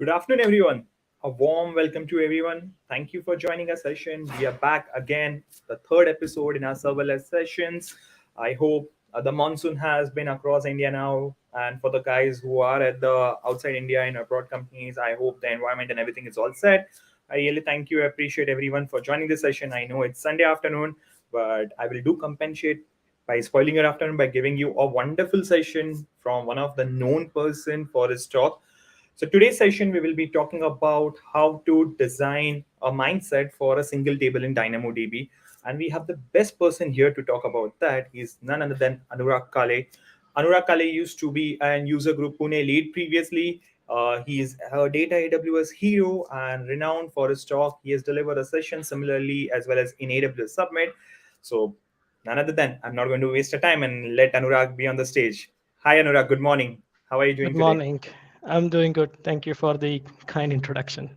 Good afternoon, everyone. A warm welcome to everyone. Thank you for joining our session. We are back again, the third episode in our serverless sessions. I hope the monsoon has been across India now. And for the guys who are at the outside India in abroad companies, I hope the environment and everything is all set. I really thank you. I appreciate everyone for joining this session. I know it's Sunday afternoon, but I will do compensate by spoiling your afternoon by giving you a wonderful session from one of the known person for his talk. So today's session, we will be talking about how to design a mindset for a single table in DynamoDB. And we have the best person here to talk about that. He's none other than Anurag Kale. Anurag Kale used to be an User Group Pune lead previously. He is a data AWS hero and renowned for his talk. He has delivered a session similarly as well as in AWS Summit. So none other than, I'm not going to waste a time and let Anurag be on the stage. Hi, Anurag. Good morning. How are you doing Good today? morning. I'm doing good. Thank you for the kind introduction.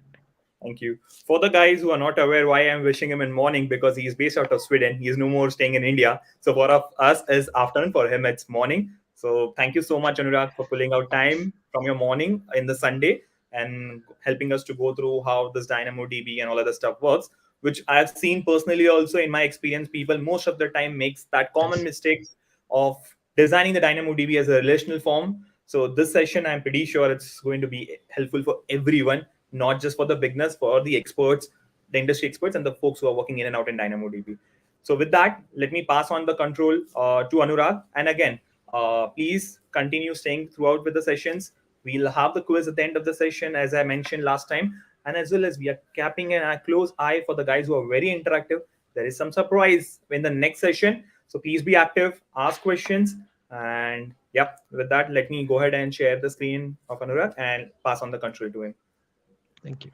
Thank you. For the guys who are not aware why I'm wishing him in morning, because he's based out of Sweden. He's no more staying in India. So for us it's afternoon, for him it's morning. So thank you so much, Anurag, for pulling out time from your morning in the Sunday and helping us to go through how this DynamoDB and all other stuff works, which I've seen personally also in my experience. People most of the time makes that common Yes. mistake of designing the DynamoDB as a relational form. So this session, I'm pretty sure it's going to be helpful for everyone, not just for the beginners, for the experts, the industry experts, and the folks who are working in and out in DynamoDB. So with that, let me pass on the control to Anurag. And again, please continue staying throughout with the sessions. We'll have the quiz at the end of the session, as I mentioned last time. And as well as we are capping a close eye for the guys who are very interactive. There is some surprise in the next session. So please be active, ask questions. And yep, with that, let me go ahead and share the screen of Anurag and pass on the control to him. Thank you.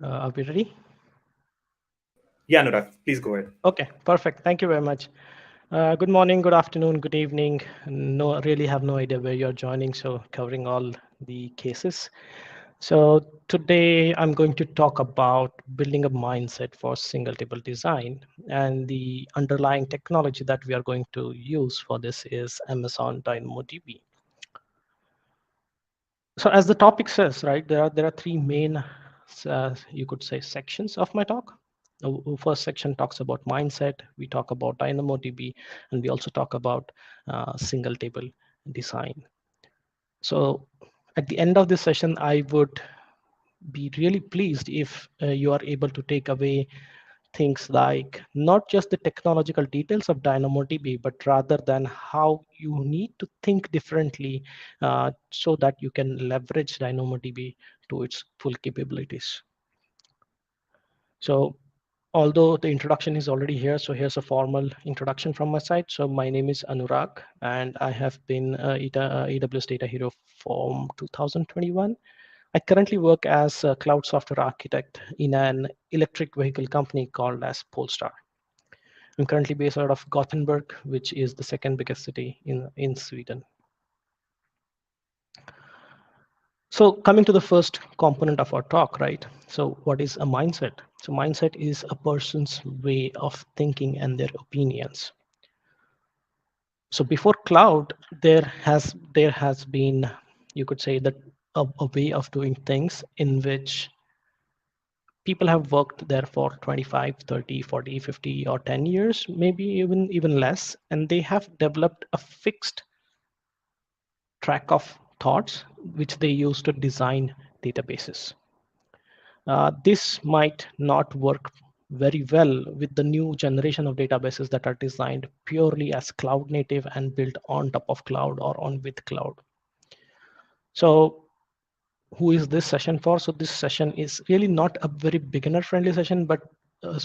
Are we ready? Yeah, Anurag, please go ahead. Okay, perfect. Thank you very much. Good morning, good afternoon, good evening. No, really have no idea where you're joining, so covering all the cases. So today I'm going to talk about building a mindset for single table design, and the underlying technology that we are going to use for this is Amazon DynamoDB. So as the topic says, right, there are three main, you could say, sections of my talk. The first section talks about mindset. We talk about DynamoDB, and we also talk about single table design. So at the end of this session, I would be really pleased if you are able to take away things like not just the technological details of DynamoDB, but rather than how you need to think differently so that you can leverage DynamoDB to its full capabilities. So although the introduction is already here, so here's a formal introduction from my side. So my name is Anurag, and I have been AWS Data Hero from 2021. I currently work as a cloud software architect in an electric vehicle company called as Polestar. I'm currently based out of Gothenburg, which is the second biggest city in Sweden. So coming to the first component of our talk, right? So what is a mindset? So mindset is a person's way of thinking and their opinions. So before cloud, there has been, you could say, that a way of doing things in which people have worked there for 25, 30, 40, 50, or 10 years, maybe even less, and they have developed a fixed track of thoughts which they use to design databases. This might not work very well with the new generation of databases that are designed purely as cloud native and built on top of cloud or on with cloud. So who is this session for? So this session is really not a very beginner friendly session, but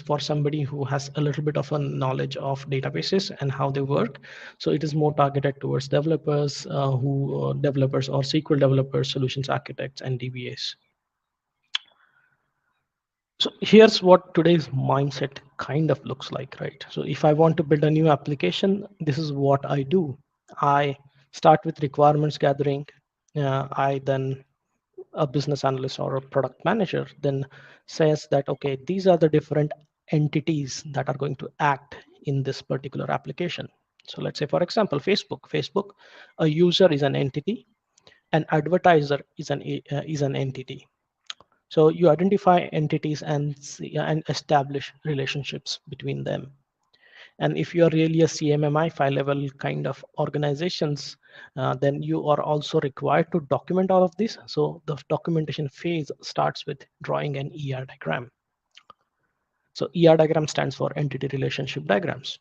for somebody who has a little bit of a knowledge of databases and how they work. So it is more targeted towards developers, developers or SQL developers, solutions architects, and DBAs. So here's what today's mindset kind of looks like, right? So if I want to build a new application, this is what I do. I start with requirements gathering. I then a business analyst or a product manager then says that, okay, these are the different entities that are going to act in this particular application. So let's say, for example, Facebook, a user is an entity, an advertiser is an entity. So you identify entities and establish relationships between them. And if you are really a CMMI file level kind of organizations, then you are also required to document all of this. So the documentation phase starts with drawing an ER diagram. So ER diagram stands for entity relationship diagrams.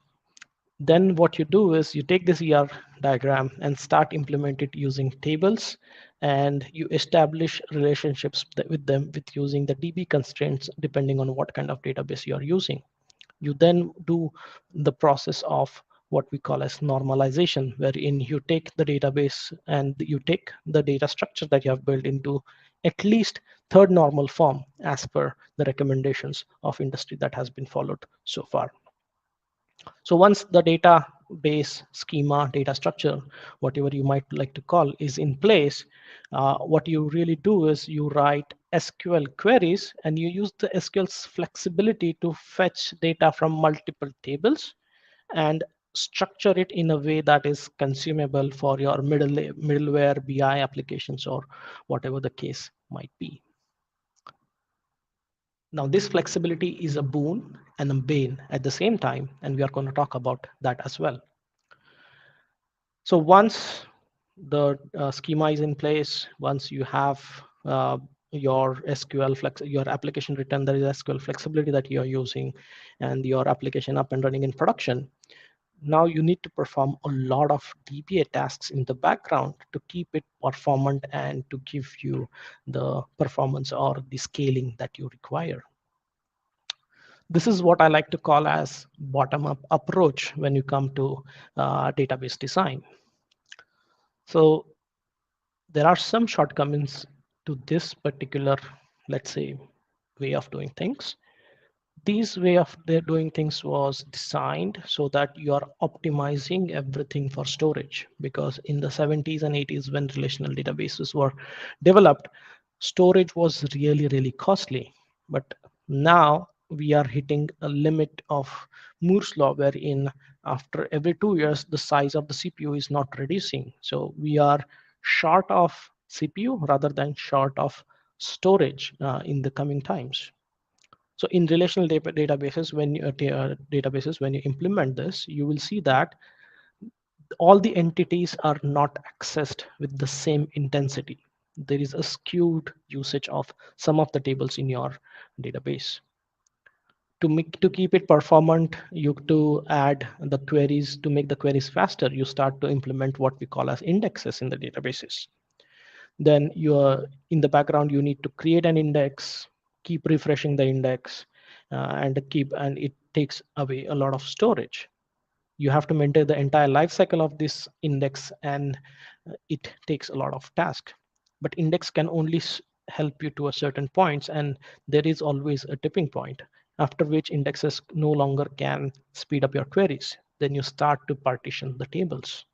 Then what you do is you take this ER diagram and start implement it using tables, and you establish relationships with them with using the DB constraints depending on what kind of database you are using. You then do the process of what we call as normalization, wherein you take the database and you take the data structure that you have built into at least third normal form as per the recommendations of industry that has been followed so far. So once the database schema, data structure, whatever you might like to call, is in place, what you really do is you write SQL queries and you use the SQL's flexibility to fetch data from multiple tables and structure it in a way that is consumable for your middleware BI applications or whatever the case might be. Now, this flexibility is a boon and a bane at the same time, and we are going to talk about that as well. So once the schema is in place, once you have your your application written, there is SQL flexibility that you are using, and your application up and running in production. Now you need to perform a lot of DBA tasks in the background to keep it performant and to give you the performance or the scaling that you require. This is what I like to call as bottom-up approach when you come to database design. So there are some shortcomings to this particular, let's say, way of doing things. This way of doing things was designed so that you are optimizing everything for storage, because in the 70s and 80s when relational databases were developed, storage was really, really costly. But now we are hitting a limit of Moore's law, wherein after every 2 years, the size of the CPU is not reducing. So we are short of CPU rather than short of storage in the coming times. So in relational databases, when you implement this, you will see that all the entities are not accessed with the same intensity. There is a skewed usage of some of the tables in your database. To keep it performant, you to add the queries to make the queries faster. You start to implement what we call as indexes in the databases. Then you're in the background, you need to create an index, keep refreshing the index, and it takes away a lot of storage. You have to maintain the entire life cycle of this index, and it takes a lot of task. But index can only help you to a certain points, and there is always a tipping point after which indexes no longer can speed up your queries. Then you start to partition the tables.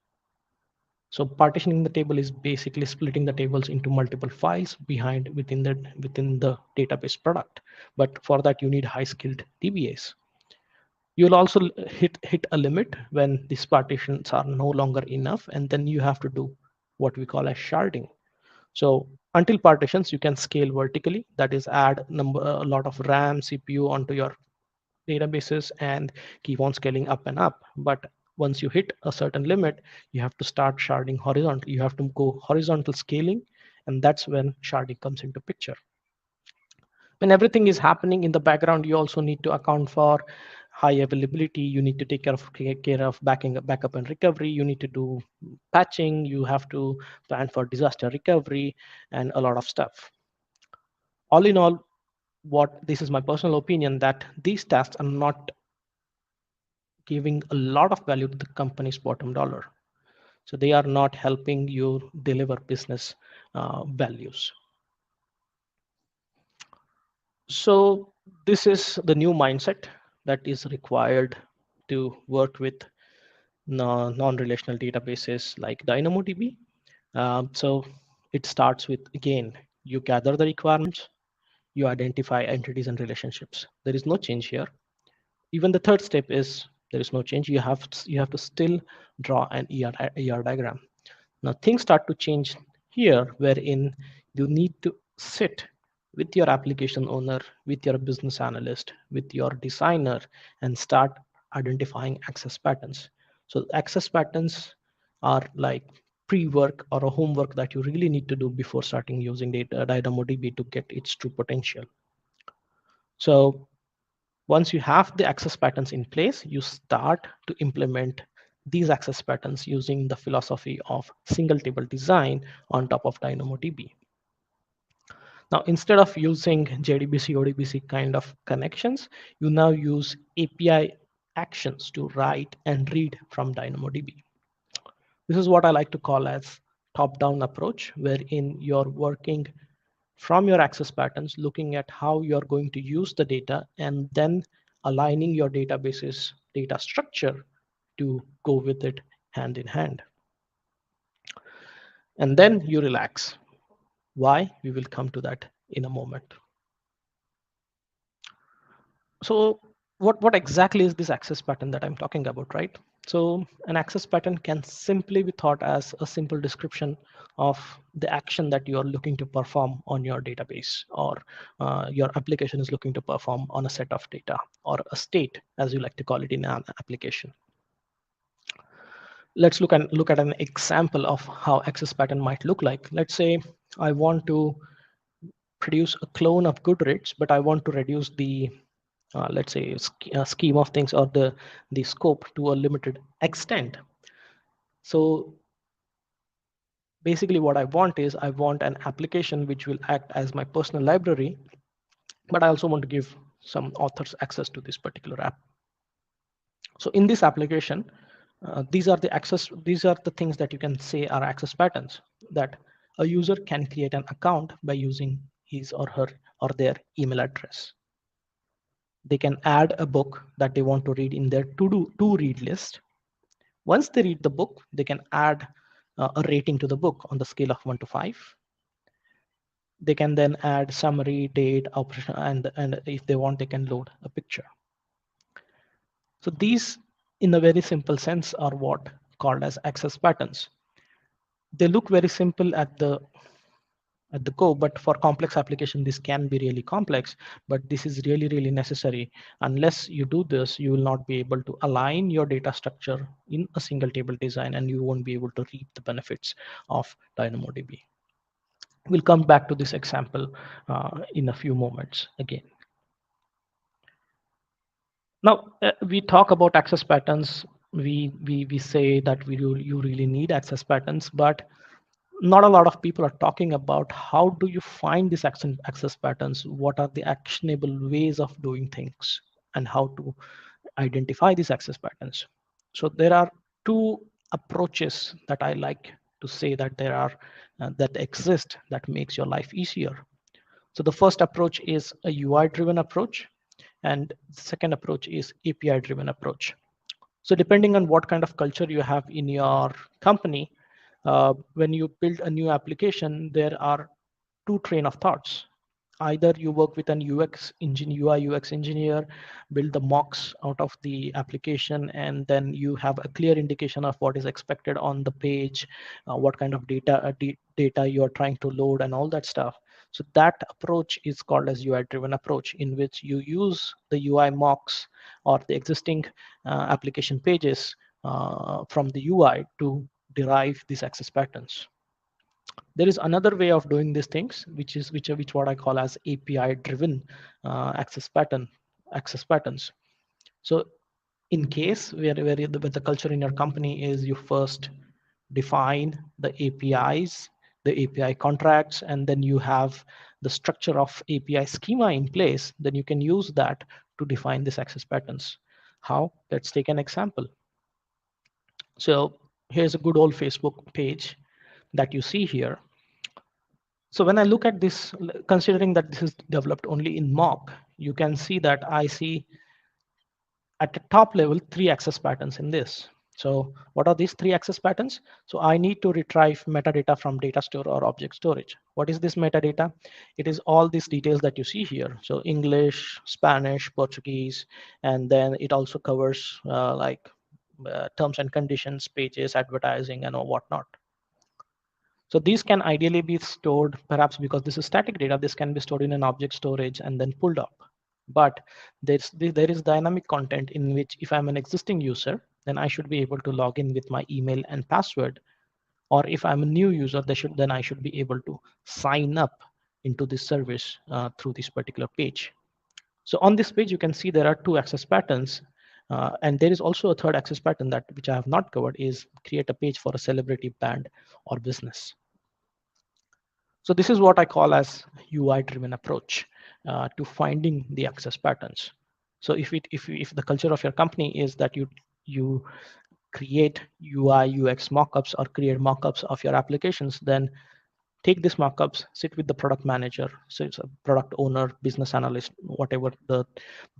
So partitioning the table is basically splitting the tables into multiple files within the database product. But for that, you need high-skilled DBAs. You'll also hit a limit when these partitions are no longer enough, and then you have to do what we call as sharding. So until partitions, you can scale vertically. That is, add a lot of RAM, CPU onto your databases and keep on scaling up and up. But once you hit a certain limit, you have to start sharding horizontal. You have to go horizontal scaling, and that's when sharding comes into picture. When everything is happening in the background, you also need to account for high availability. You need to take care of backup and recovery. You need to do patching. You have to plan for disaster recovery and a lot of stuff. All in all, this is my personal opinion, that these tasks are not giving a lot of value to the company's bottom dollar. So they are not helping you deliver business values. So this is the new mindset that is required to work with non-relational databases like DynamoDB. So it starts with, again, you gather the requirements, you identify entities and relationships. There is no change here. Even the third step is There is no change. You have to still draw an ER diagram. Now things start to change here, wherein you need to sit with your application owner, with your business analyst, with your designer, and start identifying access patterns. So access patterns are like pre-work or a homework that you really need to do before starting using DynamoDB to get its true potential. So once you have the access patterns in place, you start to implement these access patterns using the philosophy of single table design on top of DynamoDB. Now, instead of using JDBC, ODBC kind of connections, you now use API actions to write and read from DynamoDB. This is what I like to call as top-down approach, wherein you're working from your access patterns, looking at how you're going to use the data, and then aligning your database's data structure to go with it hand in hand. And then you relax. Why? We will come to that in a moment. So what exactly is this access pattern that I'm talking about, right? So an access pattern can simply be thought as a simple description of the action that you are looking to perform on your database, or your application is looking to perform on a set of data, or a state, as you like to call it in an application. Let's look at an example of how access pattern might look like. Let's say I want to produce a clone of GoodReads, but I want to reduce the let's say scheme of things, or the scope, to a limited extent. So basically what I want is, I want an application which will act as my personal library, but I also want to give some authors access to this particular app. So in this application, these are the things that you can say are access patterns, that a user can create an account by using his or her or their email address. They can add a book that they want to read in their to read list. Once they read the book, they can add a rating to the book on the scale of 1 to 5. They can then add summary, date, option, and if they want, they can load a picture. So these, in a very simple sense, are what called as access patterns. They look very simple at the core, but for complex application, this can be really complex, but this is really necessary. Unless you do this, you will not be able to align your data structure in a single table design, and you won't be able to reap the benefits of DynamoDB. We'll come back to this example in a few moments again. Now, we talk about access patterns. We say that you really need access patterns, but not a lot of people are talking about how do you find these access patterns, what are the actionable ways of doing things, and how to identify these access patterns. So there are two approaches that I like to say that there are that exist, that makes your life easier. So the first approach is a UI driven approach, and the second approach is API driven approach. So depending on what kind of culture you have in your company, when you build a new application, there are two train of thoughts. Either you work with an UI UX engineer, build the mocks out of the application, and then you have a clear indication of what is expected on the page, what kind of data you are trying to load, and all that stuff. So that approach is called as UI driven approach, in which you use the UI mocks or the existing application pages from the UI to derive these access patterns. There is another way of doing these things, which what I call as API driven access patterns. So in case where the culture in your company is, you first define the APIs, the API contracts, and then you have the structure of API schema in place, then you can use that to define these access patterns. How? Let's take an example. So here's a good old Facebook page that you see here. So when I look at this, considering that this is developed only in mock, you can see that I see at the top level 3 access patterns in this. So what are these three access patterns? So I need to retrieve metadata from data store or object storage. What is this metadata? It is all these details that you see here. So English, Spanish, Portuguese, and then it also covers terms and conditions, pages, advertising, and whatnot. So these can ideally be stored, perhaps because this is static data, this can be stored in an object storage and then pulled up. But there is dynamic content in which if I'm an existing user, then I should be able to log in with my email and password. Or if I'm a new user, then I should be able to sign up into this service through this particular page. So on this page, you can see there are two access patterns. And there is also a third access pattern that which I have not covered is create a page for a celebrity, band, or business. So this is what I call as UI-driven approach to finding the access patterns. So if the culture of your company is that you create UI UX mockups or create mockups of your applications, then take these mockups, sit with the product manager, so it's a product owner, business analyst, whatever the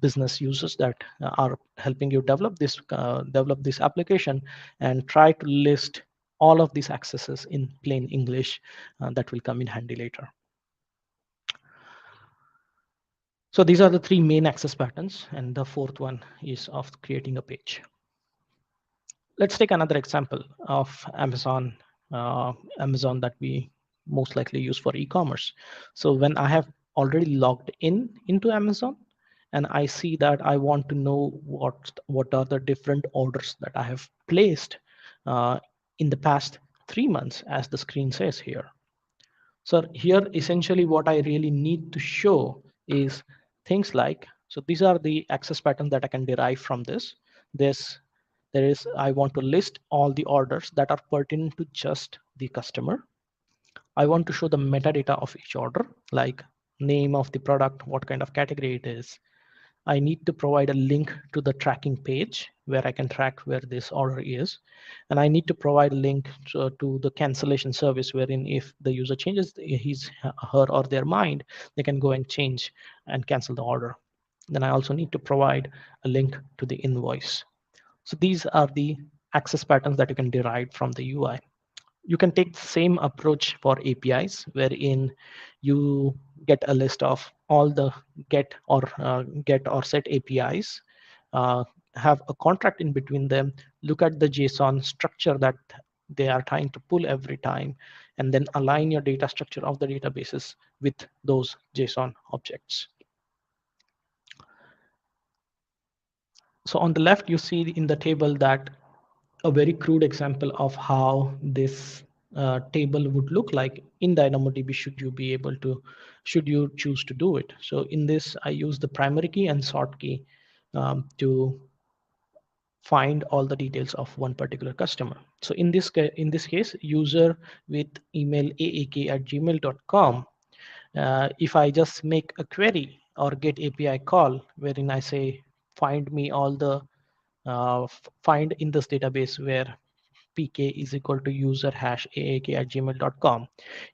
business users that are helping you develop this application, and try to list all of these accesses in plain English. That will come in handy later. So these are the three main access patterns, and the fourth one is of creating a page. Let's take another example of Amazon that we most likely use for e-commerce. So when I have already logged into Amazon, and I see that I want to know what are the different orders that I have placed in the past 3 months, as the screen says here. So here, essentially, what I really need to show is things like, so these are the access patterns that I can derive from this. I want to list all the orders that are pertinent to just the customer. I want to show the metadata of each order, like name of the product, what kind of category it is. I need to provide a link to the tracking page where I can track where this order is. And I need to provide a link to the cancellation service, wherein if the user changes her or their mind, they can go and change and cancel the order. Then I also need to provide a link to the invoice. So these are the access patterns that you can derive from the UI. You can take the same approach for APIs, wherein you get a list of all the get or set APIs, have a contract in between them, look at the JSON structure that they are trying to pull every time, and then align your data structure of the databases with those JSON objects. So on the left, you see in the table that a very crude example of how this table would look like in DynamoDB should you choose to do it. So in this, I use the primary key and sort key to find all the details of one particular customer. So in this case, user with email aak@gmail.com. If I just make a query or get API call wherein I say find me all the find in this database where pk is equal to user hash aak@gmail.com,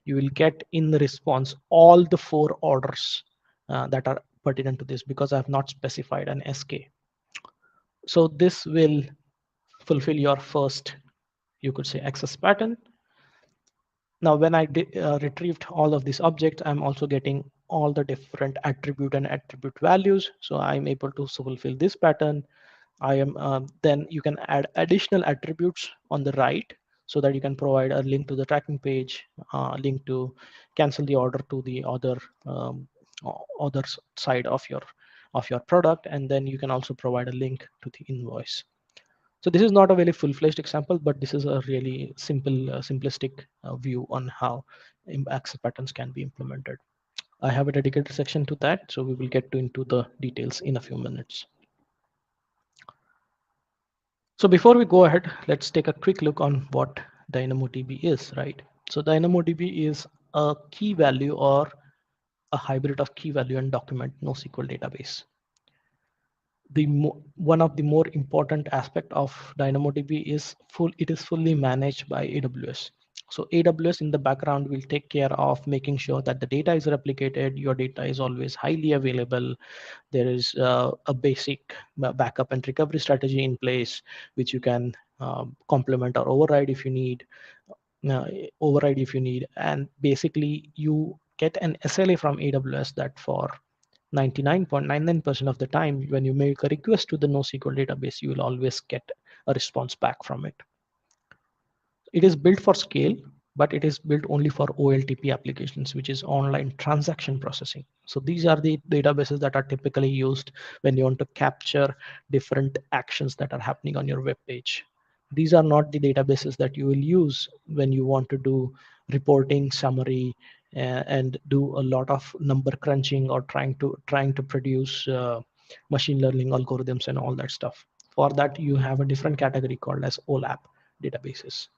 you will get in the response all the 4 orders that are pertinent to this, because I have not specified an SK. So this will fulfill your first, you could say, access pattern. Now, when I retrieved all of these objects, I'm also getting all the different attribute and attribute values. So I'm able to fulfill this pattern. Then you can add additional attributes on the right, so that you can provide a link to the tracking page, link to cancel the order to the other side of your product, and then you can also provide a link to the invoice. So this is not a very full-fledged example, but this is a really simplistic view on how access patterns can be implemented. I have a dedicated section to that, so we will get into the details in a few minutes. So before we go ahead, let's take a quick look on what DynamoDB is, right? So DynamoDB is a key value or a hybrid of key value and document NoSQL database. One of the more important aspect of DynamoDB is it is fully managed by AWS. So AWS in the background will take care of making sure that the data is replicated, your data is always highly available. There is a basic backup and recovery strategy in place, which you can complement or uh, override if you need. And basically, you get an SLA from AWS that for 99.99% of the time, when you make a request to the NoSQL database, you will always get a response back from it. It is built for scale, but it is built only for OLTP applications, which is online transaction processing. So these are the databases that are typically used when you want to capture different actions that are happening on your web page. These are not the databases that you will use when you want to do reporting, summary, and do a lot of number crunching or trying to produce machine learning algorithms and all that stuff. For that, you have a different category called as OLAP databases.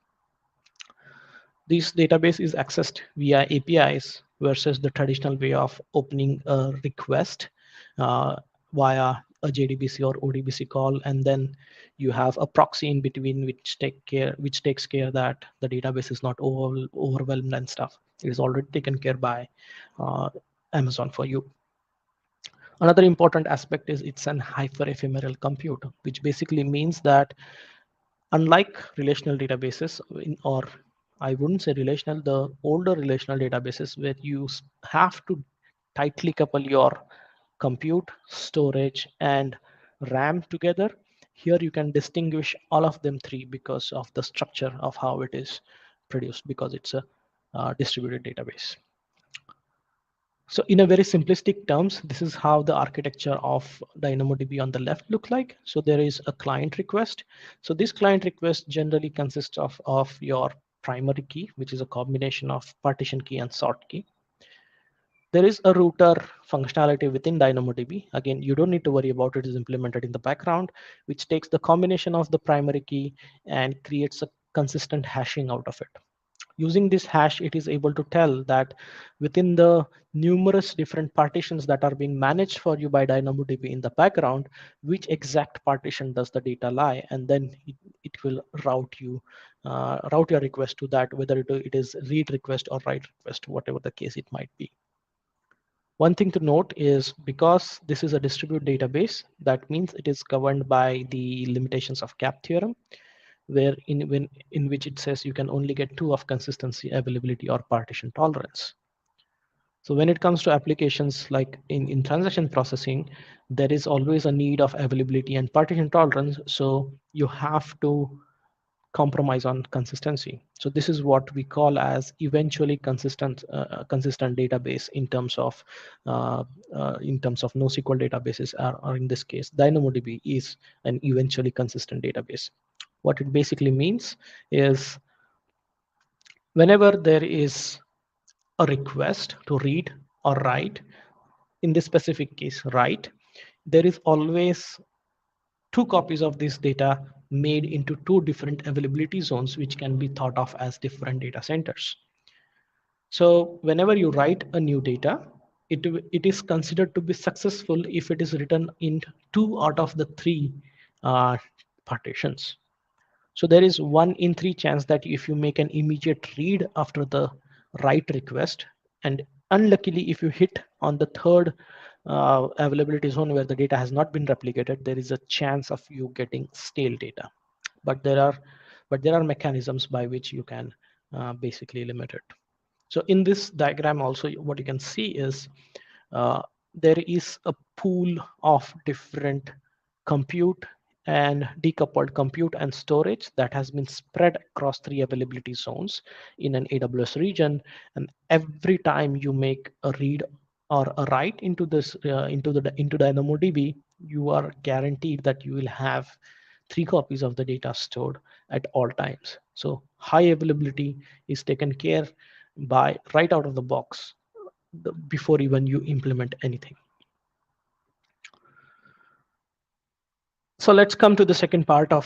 This database is accessed via APIs versus the traditional way of opening a request uh, via a JDBC or ODBC call, and then you have a proxy in between which takes care that the database is not overwhelmed and stuff. It is already taken care by uh, Amazon for you. Another important aspect is it's an hyper-ephemeral compute, which basically means that unlike relational databases, or I wouldn't say relational, the older relational databases where you have to tightly couple your compute, storage, and RAM together, here you can distinguish all of them three because of the structure of how it is produced, because it's a distributed database. So in a very simplistic terms, this is how the architecture of DynamoDB on the left look like. So there is a client request. So this client request generally consists of your primary key, which is a combination of partition key and sort key. There is a router functionality within DynamoDB. Again, you don't need to worry about it. It is implemented in the background, which takes the combination of the primary key and creates a consistent hashing out of it. Using this hash, it is able to tell that within the numerous different partitions that are being managed for you by DynamoDB in the background, which exact partition does the data lie, and then it will route your request to that, whether it is read request or write request, whatever the case it might be. One thing to note is because this is a distributed database, that means it is governed by the limitations of CAP theorem, in which it says you can only get two of consistency, availability, or partition tolerance. So when it comes to applications like in transaction processing, there is always a need of availability and partition tolerance. So you have to compromise on consistency. So this is what we call as eventually consistent database in terms of NoSQL databases, or in this case, DynamoDB is an eventually consistent database. What it basically means is whenever there is a request to read or write, in this specific case, write, there is always two copies of this data made into two different availability zones, which can be thought of as different data centers. So whenever you write a new data, it is considered to be successful if it is written in two out of the three uh, partitions. So there is 1 in 3 chance that if you make an immediate read after the write request, and unluckily if you hit on the third availability zone where the data has not been replicated, there is a chance of you getting stale data. But there are mechanisms by which you can basically limit it. So in this diagram also, what you can see is uh, there is a pool of different compute and decoupled compute and storage that has been spread across three availability zones in an AWS region. And every time you make a read or a write into this into DynamoDB, you are guaranteed that you will have three copies of the data stored at all times. So high availability is taken care by right out of the box before even you implement anything. So let's come to the second part of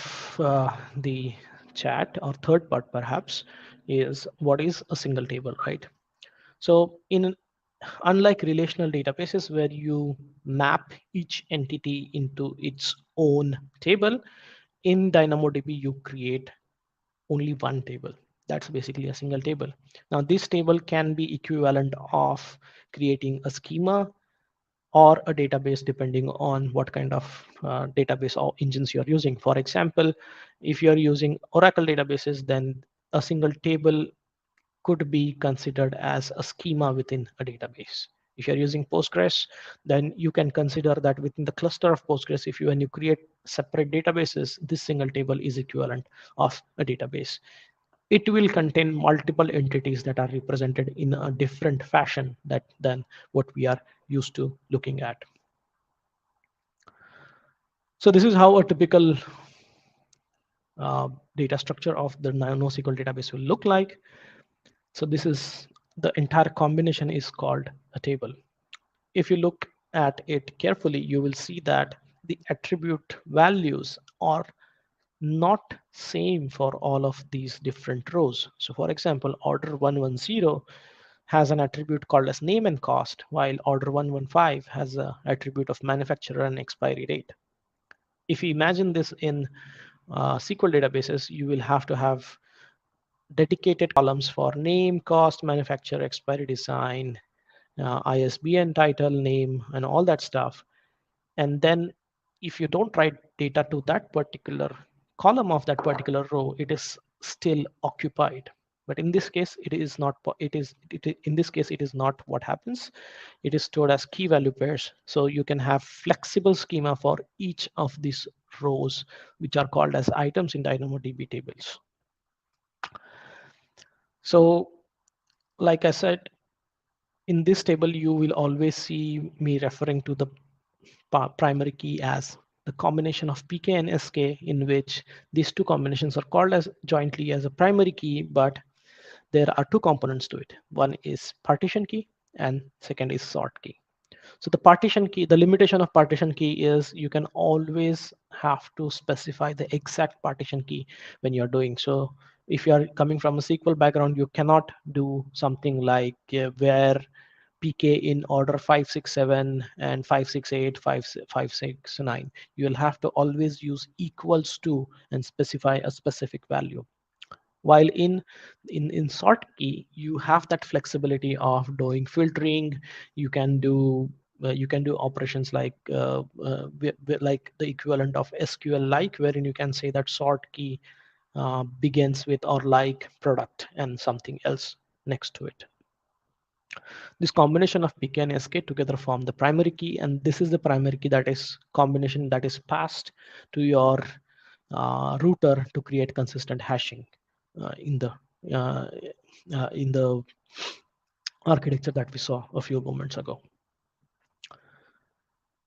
the chat, or third part perhaps, is what is a single table, right? So unlike relational databases where you map each entity into its own table, in DynamoDB you create only one table. That's basically a single table. Now this table can be equivalent of creating a schema or a database depending on what kind of database or engines you're using. For example, if you're using Oracle databases, then a single table could be considered as a schema within a database. If you're using Postgres, then you can consider that within the cluster of Postgres, when you create separate databases, this single table is equivalent of a database. It will contain multiple entities that are represented in a different fashion than what we are used to looking at. So this is how a typical data structure of the NoSQL database will look like. So this is the entire combination is called a table. If you look at it carefully, you will see that the attribute values are not same for all of these different rows. So for example, order 110 has an attribute called as name and cost, while order 115 has an attribute of manufacturer and expiry date. If you imagine this in SQL databases, you will have to have dedicated columns for name, cost, manufacturer, expiry, design, ISBN, title, name, and all that stuff. And then if you don't write data to that particular column of that particular row, it is still occupied. But in this case, it is not. In this case, it is not what happens. It is stored as key value pairs. So you can have flexible schema for each of these rows, which are called as items in DynamoDB tables. So, like I said, in this table, you will always see me referring to the primary key as the combination of PK and SK, in which these two combinations are called as jointly as a primary key, but there are two components to it. One is partition key and second is sort key. So the partition key, the limitation of partition key is you can always have to specify the exact partition key when you're doing. So if you are coming from a SQL background, you cannot do something like where PK in order 567 and 568, 569. You will have to always use equals to and specify a specific value. While in sort key, you have that flexibility of doing filtering. You can do operations like like the equivalent of SQL, wherein you can say that sort key begins with or like product and something else next to it. This combination of PK and SK together form the primary key, and this is the primary key that is combination that is passed to your router to create consistent hashing in the architecture that we saw a few moments ago.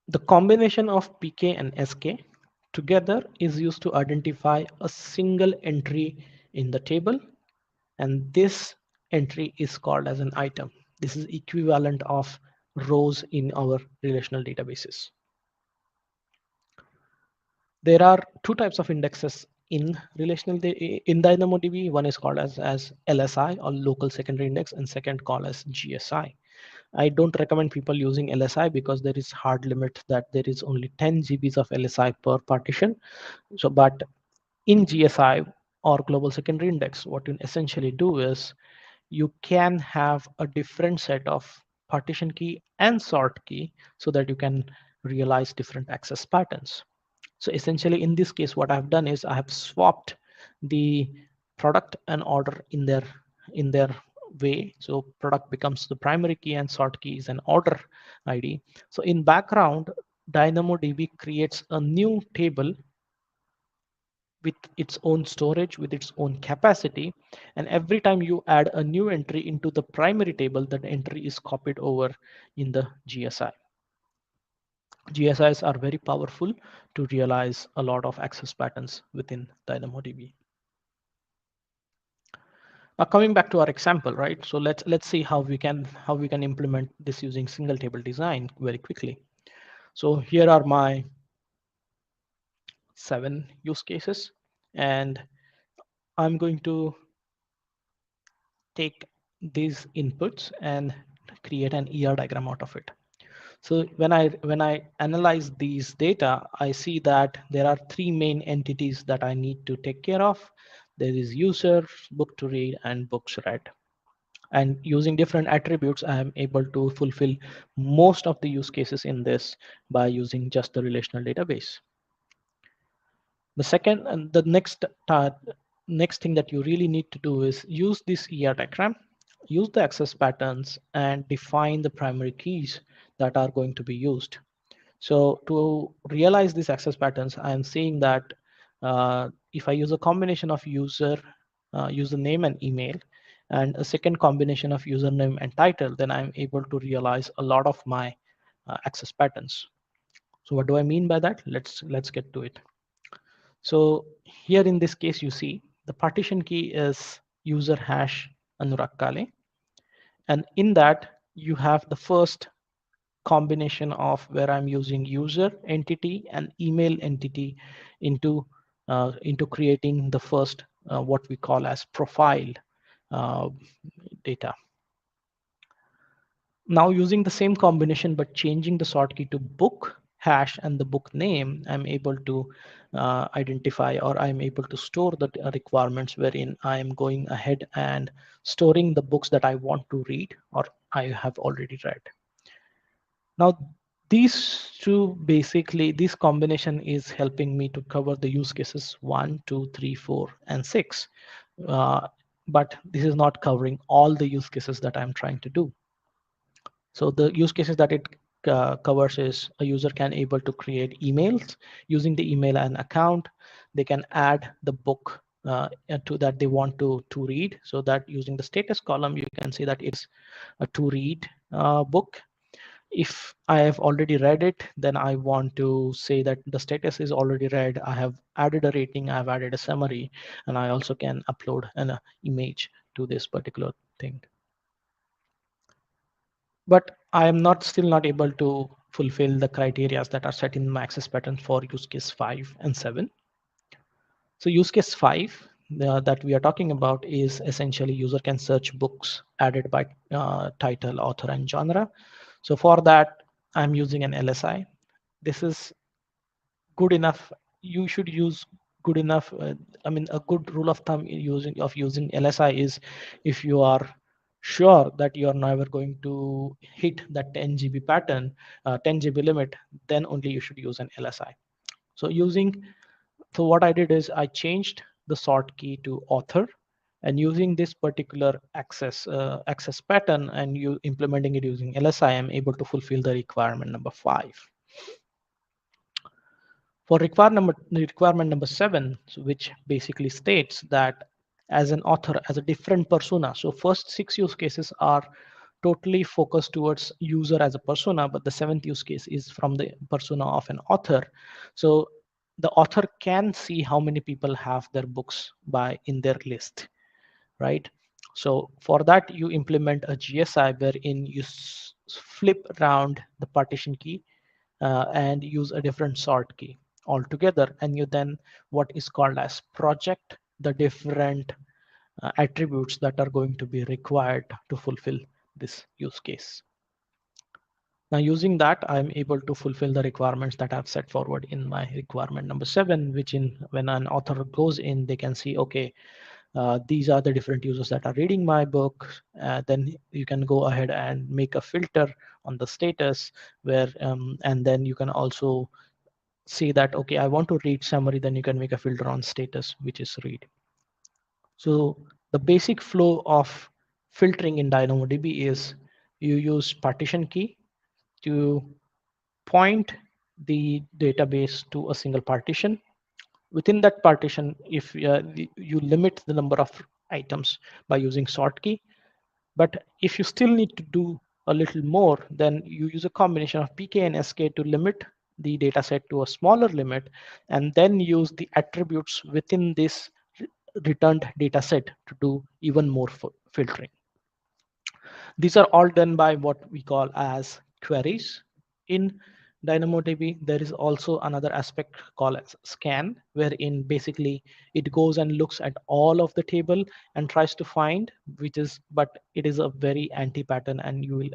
The combination of PK and SK together is used to identify a single entry in the table, and this entry is called as an item. This is equivalent of rows in our relational databases. There are two types of indexes in DynamoDB. One is called as LSI, or local secondary index, and second called as GSI. I don't recommend people using LSI because there is hard limit that there is only 10 GBs of LSI per partition. So, but in GSI or global secondary index, what you essentially do is you can have a different set of partition key and sort key so that you can realize different access patterns. So essentially in this case, what I've done is I have swapped the product and order in their way. So product becomes the primary key and sort key is an order ID. So in background, DynamoDB creates a new table with its own storage, with its own capacity. And every time you add a new entry into the primary table, that entry is copied over in the GSI. GSIs are very powerful to realize a lot of access patterns within DynamoDB. Now coming back to our example, right? So let's see how we can implement this using single table design very quickly. So here are my 7 use cases, and I'm going to take these inputs and create an ER diagram out of it. So when I analyze these data, I see that there are 3 main entities that I need to take care of. There is user, book to read, and books read. And using different attributes, I am able to fulfill most of the use cases in this by using just the relational database. The second and the next thing that you really need to do is use this ER diagram, use the access patterns, and define the primary keys that are going to be used. So to realize these access patterns, I am seeing that if I use a combination of username and email, and a second combination of username and title, then I'm able to realize a lot of my access patterns. So what do I mean by that? Let's get to it. So here in this case, you see the partition key is user hash Anurag Kale, and in that you have the first combination of where I'm using user entity and email entity into creating the first what we call as profile uh, data. Now using the same combination but changing the sort key to book hash and the book name, I'm able to identify, or I'm able to store the requirements wherein I am going ahead and storing the books that I want to read or I have already read. Now, these two basically, this combination is helping me to cover the use cases 1, 2, 3, 4, and 6. But this is not covering all the use cases that I'm trying to do. So the use cases that it covers is a user can able to create emails using the email and account. They can add the book to that they want to read. So that using the status column, you can see that it's a to read book. If I have already read it, then I want to say that the status is already read. I have added a rating, I've added a summary, and I also can upload an image to this particular thing. But I am still not able to fulfill the criteria that are set in my access pattern for use case 5 and 7. So use case 5 that we are talking about is essentially user can search books added by title, author, and genre. So for that, I'm using an LSI. This is good enough. You should use good enough. I mean, a good rule of thumb using LSI is if you are sure that you are never going to hit that 10 GB pattern, 10 GB limit, then only you should use an LSI. So what I did is I changed the sort key to author, and using this particular access pattern and you implementing it using LSI, I'm able to fulfill the requirement number 5. For requirement number 7, which basically states that as an author, as a different persona. So first 6 use cases are totally focused towards user as a persona, but the 7th use case is from the persona of an author. So the author can see how many people have their books in their list, right? So for that, you implement a GSI wherein you flip around the partition key and use a different sort key altogether, and you then what is called as project the different attributes that are going to be required to fulfill this use case. Now using that, I'm able to fulfill the requirements that I've set forward in my requirement number 7, which when an author goes in, they can see, okay, these are the different users that are reading my book. Then you can go ahead and make a filter on the status and then you can also see that, okay, I want to read summary, then you can make a filter on status, which is read. So the basic flow of filtering in DynamoDB is you use partition key to point the database to a single partition. Within that partition, if you limit the number of items by using sort key, but if you still need to do a little more, then you use a combination of PK and SK to limit the data set to a smaller limit, and then use the attributes within this returned data set to do even more filtering. These are all done by what we call as queries. In DynamoDB, there is also another aspect called as scan, wherein basically it goes and looks at all of the table and tries to find, but it is a very anti-pattern, and you will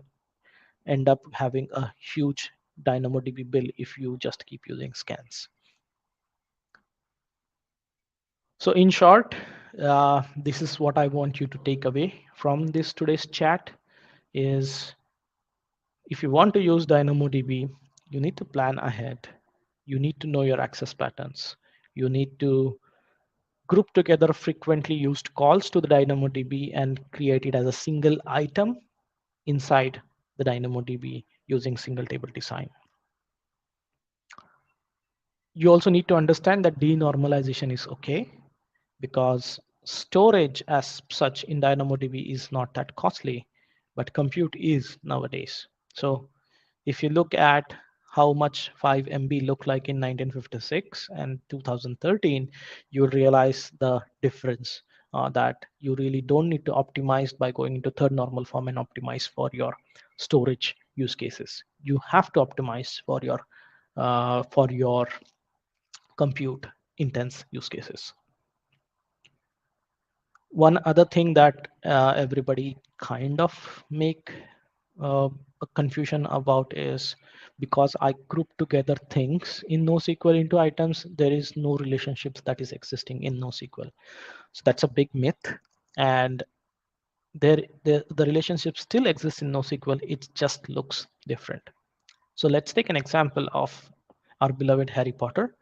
end up having a huge DynamoDB bill if you just keep using scans. So in short, this is what I want you to take away from this today's chat is if you want to use DynamoDB, you need to plan ahead. You need to know your access patterns. You need to group together frequently used calls to the DynamoDB and create it as a single item inside the DynamoDB using single table design. You also need to understand that denormalization is okay because storage as such in DynamoDB is not that costly, but compute is nowadays. So if you look at how much 5 MB looked like in 1956 and 2013, you'll realize the difference that you really don't need to optimize by going into third normal form and optimize for your storage use cases. You have to optimize for your compute intense use cases. One other thing that everybody kind of make a confusion about is because I group together things in NoSQL into items, there is no relationships that is existing in NoSQL. So that's a big myth. And the relationship still exists in NoSQL. It just looks different. So let's take an example of our beloved Harry Potter.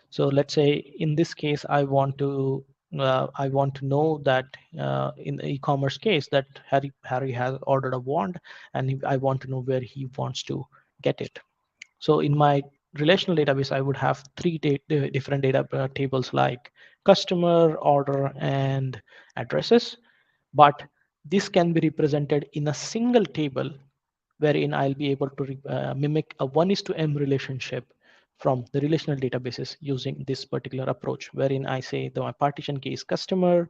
So let's say in this case, I want to know that in the e-commerce case that Harry has ordered a wand, and I want to know where he wants to get it. So in my relational database, I would have three different data tables like customer, order, and addresses. But this can be represented in a single table wherein I'll be able to mimic a 1:m relationship from the relational databases using this particular approach, wherein I say that my partition key is customer,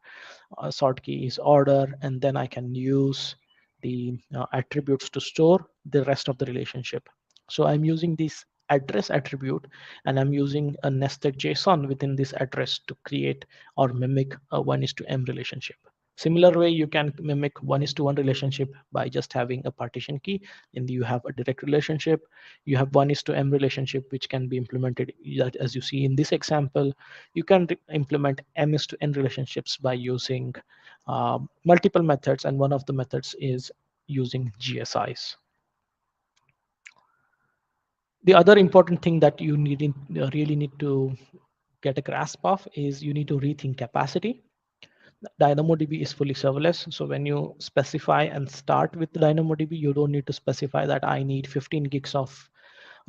sort key is order, and then I can use the attributes to store the rest of the relationship. So I'm using this address attribute and I'm using a nested JSON within this address to create or mimic a 1:m relationship. Similar way, you can mimic 1:1 relationship by just having a partition key, and you have a direct relationship. You have 1:m relationship, which can be implemented as you see in this example. You can implement m:(n) relationships by using multiple methods, and one of the methods is using GSIs. The other important thing that you really need to get a grasp of is you need to rethink capacity. DynamoDB is fully serverless. So when you specify and start with DynamoDB, you don't need to specify that I need 15 gigs of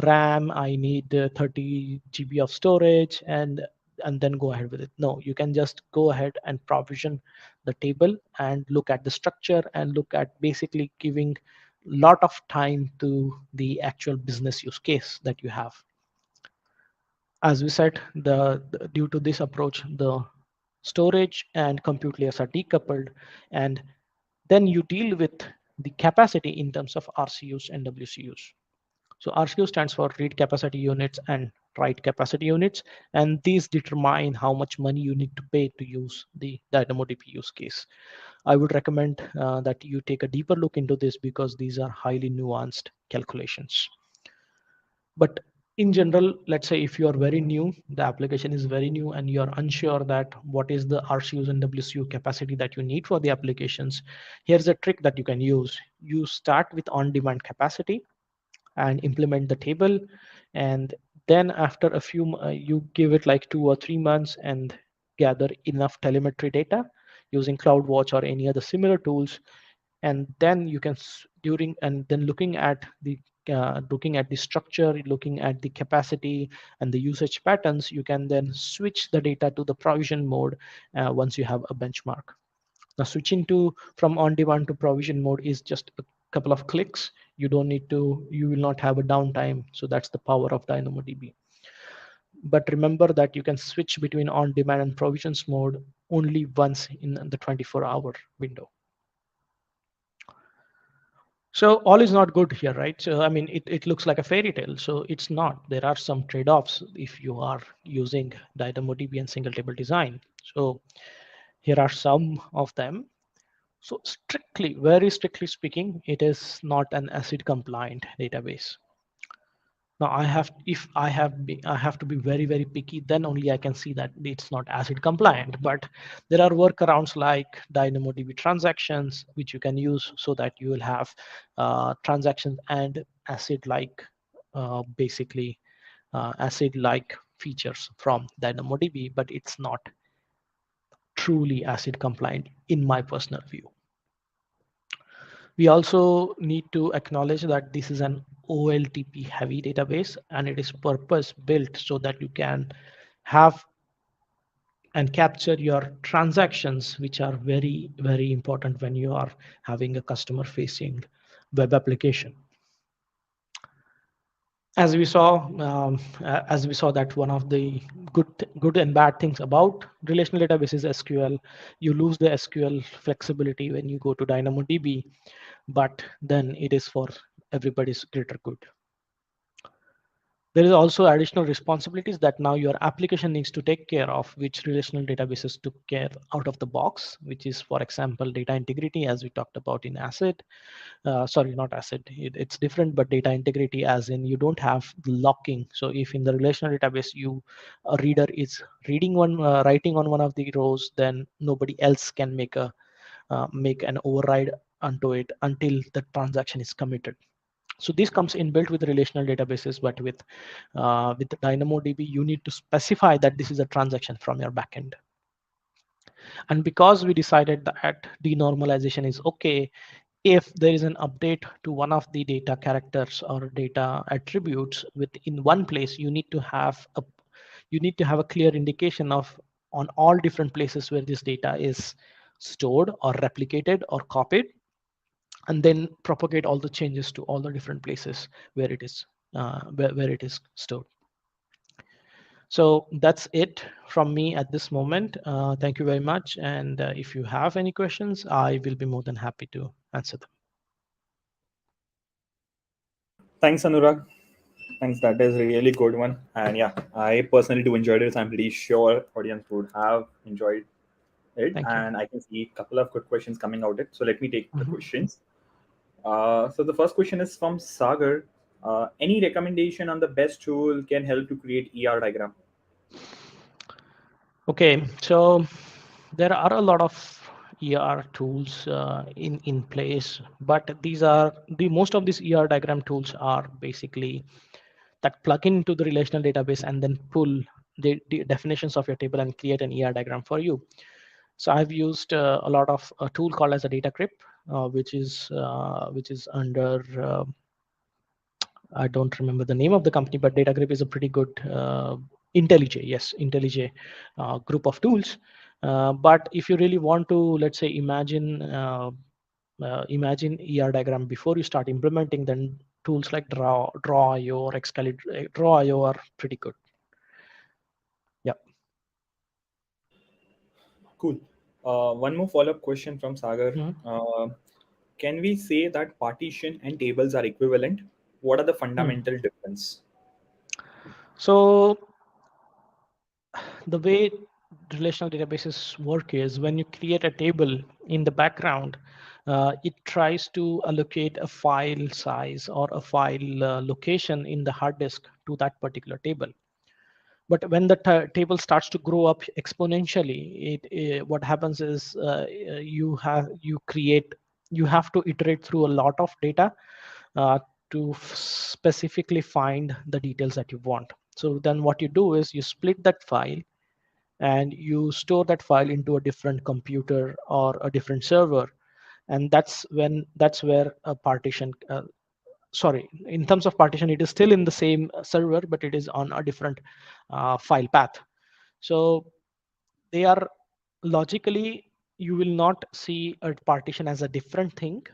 RAM, I need 30 GB of storage, and then go ahead with it. No, you can just go ahead and provision the table and look at the structure and look at basically giving lot of time to the actual business use case that you have. As we said, due to this approach, the storage and compute layers are decoupled, and then you deal with the capacity in terms of RCUs and WCUs. So RCU stands for read capacity units and write capacity units, and these determine how much money you need to pay to use the DynamoDB use case. I would recommend that you take a deeper look into this because these are highly nuanced calculations. But in general, let's say if you are very new, the application is very new and you're unsure that what is the RCUs and WCU capacity that you need for the applications, here's a trick that you can use. You start with on-demand capacity and implement the table, and then after a few you give it like 2 or 3 months and gather enough telemetry data using CloudWatch or any other similar tools, and then you can during and then looking at the structure, looking at the capacity and the usage patterns, you can then switch the data to the provision mode once you have a benchmark. Now switching from on-demand to provision mode is just a couple of clicks. You will not have a downtime. So that's the power of DynamoDB. But remember that you can switch between on-demand and provisions mode only once in the 24-hour window. So all is not good here, right? So I mean, it looks like a fairy tale. So it's not. There are some trade-offs if you are using DynamoDB and single table design. So here are some of them. So very strictly speaking, it is not an ACID compliant database. Now I have, if I have, I have to be very, very picky, then only I can see that it's not ACID compliant. But there are workarounds like DynamoDB transactions, which you can use so that you will have transactions and ACID-like, basically ACID-like features from DynamoDB, but it's not truly ACID compliant in my personal view. We also need to acknowledge that this is an OLTP heavy database, and it is purpose built so that you can have and capture your transactions, which are very, very important when you are having a customer facing web application. As we saw, that one of the good and bad things about relational databases SQL, you lose the SQL flexibility when you go to DynamoDB, but then it is for everybody's greater good. There is also additional responsibilities that now your application needs to take care of, which relational databases took care out of the box, which is, for example, data integrity, as we talked about in ACID. Sorry, not ACID, it's different, but data integrity as in you don't have the locking. So if in the relational database a reader is reading writing on one of the rows, then nobody else can make an override onto it until the transaction is committed. So this comes inbuilt with relational databases, but with DynamoDB, you need to specify that this is a transaction from your backend. And because we decided that denormalization is okay, if there is an update to one of the data characters or data attributes within one place, you need to have a clear indication of on all different places where this data is stored or replicated or copied, and then propagate all the changes to all the different places where it is where it is stored. So that's it from me at this moment. Thank you very much. And if you have any questions, I will be more than happy to answer them. Thanks, Anurag. Thanks. That is a really good one. And yeah, I personally do enjoy this. I'm pretty sure audience would have enjoyed it. Thank you. And I can see a couple of good questions coming out it. So let me take the Mhm. questions. So the first question is from Sagar. Any recommendation on the best tool can help to create ER diagram? Okay, so there are a lot of ER tools in place, but most of these ER diagram tools are basically that plug into the relational database and then pull the definitions of your table and create an ER diagram for you. So I've used a lot of a tool called as a data crypt, which is under I don't remember the name of the company, but data crypt is a pretty good IntelliJ, yes, IntelliJ group of tools. But if you really want to, let's say, imagine ER diagram before you start implementing, then tools like Draw.io or Draw.io are pretty good. Yeah. Cool. One more follow-up question from Sagar. Can we say that partition and tables are equivalent? What are the fundamental difference? So the way relational databases work is when you create a table in the background, it tries to allocate a file size or a file location in the hard disk to that particular table. But when the table starts to grow up exponentially, what happens is you have to iterate through a lot of data uh, to specifically find the details that you want. So then what you do is you split that file and you store that file into a different computer or a different server, and that's where a partition sorry, in terms of partition, it is still in the same server, but it is on a different file path. So they are logically, you will not see a partition as a different thing.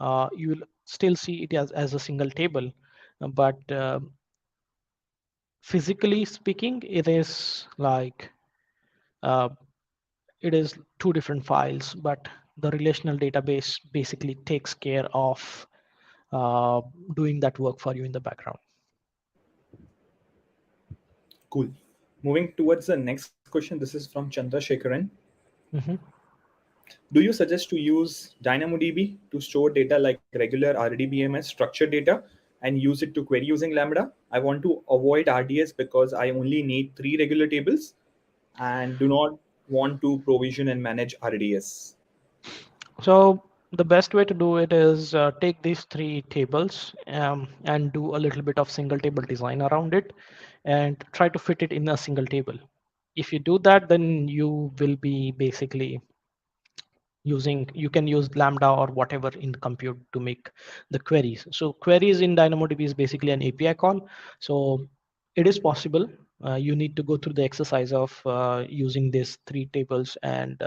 You will still see it as a single table, but physically speaking, it is like it is two different files, but the relational database basically takes care of doing that work for you in the background. Cool. Moving towards the next question. This is from Chandrasekharan. Mhm. Do you suggest to use DynamoDB to store data like regular RDBMS structured data? and use it to query using Lambda. I want to avoid RDS because I only need 3 regular tables and do not want to provision and manage RDS. So the best way to do it is take these three tables and do a little bit of single table design around it and try to fit it in a single table. If you do that, then you will be basically you can use Lambda or whatever in the compute to make the queries. So queries in DynamoDB is basically an API call. So it is possible. You need to go through the exercise of using these three tables and